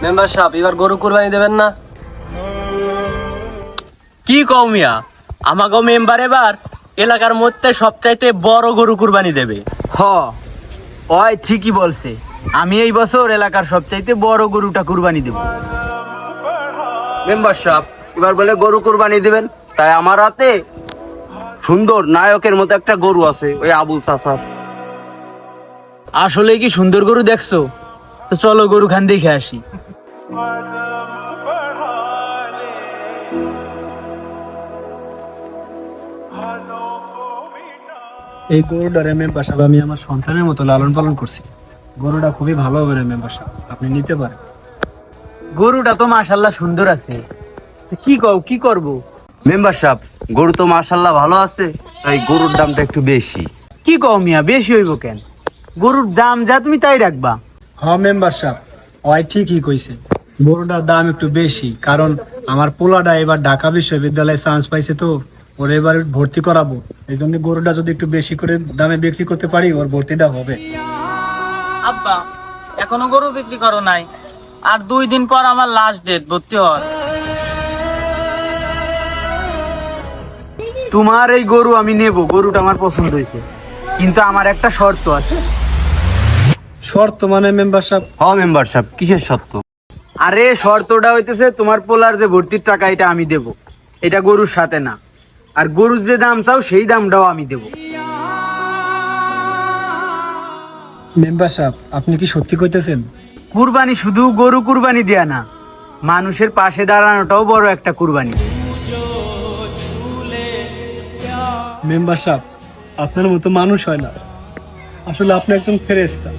Member সাহেব এবার গরু কুরবানি দেবেন না? কি কও মিয়া, আমাগো মেম্বার এবার এলাকার মধ্যে সবচাইতে বড় গরু কুরবানি দেবে। হ, ওই ঠিকই বলছে। আমি এই বছর এলাকার সবচাইতে বড় গরুটা কুরবানি দেব। মেম্বার সাহেব এবার বলে গরু কুরবানি দিবেন, তাই আমার হাতে সুন্দর নায়কের মতো একটা গরু আছে, ওই আবুল চাচা। আসলে কি সুন্দর গরু দেখছো? তো চলো গরু খান দেখে আসি। এই গরুটা রে মেম্বার সাহেব আমি আমার সন্তানের মতো লালন পালন করছি। গরুটা খুবই ভালো হবে রে মেম্বার সাহেব, আপনি নিতে পারেন। গরুটা তো মাশাআল্লাহ সুন্দর আছে, তো কি কও, কি করব? মেম্বার সাহেব গরু তো মাশাআল্লাহ ভালো আছে, তাই গরুর দামটা একটু বেশি। কি কও মিয়া, বেশি হইব কেন? গরুর দাম যা তুমি তাই রাখবা। হ্যাঁ মেম্বার সাহেব, ওই ঠিকই কইছে, গরুটার দাম একটু বেশি, কারণ আমার পোলাটা এবার ঢাকা বিশ্ববিদ্যালয়ে চান্স পাইছে, তো ওর এবার ভর্তি করাবো। এই জন্য গরুটা যদি একটু বেশি করে দামে বিক্রি করতে পারি, ওর ভর্তিটা হবে। আব্বা এখনো গরু বিক্রি করো নাই? আর 2 দিন পর আমার লাস্ট ডেট ভর্তি হওয়ার। তোমার এই গরু আমি নেব, গরুটা আমার পছন্দ হয়েছে, কিন্তু আমার একটা শর্ত আছে। শর্ত মানে মেম্বার সাহেব? হ্যাঁ মেম্বার সাহেব, কিসের সত্য? আরে শর্তটা হইতেছে তোমার পোলার যে ভর্তির টাকা এটা আমি দেব, এটা গরুর সাথে না। আর গরুর যে দাম চাও সেই দামটাও আমি দেব। মেম্বার সাহেব আপনি কি সত্যি কইতেছেন? কুরবানি শুধু গরু কুরবানি দেয়া না, মানুষের পাশে দাঁড়ানোটাও বড় একটা কুরবানি। মেম্বার সাহেব আপনার মতো মানুষ হয় না, আসলে আপনি একজন ফেরেশতা।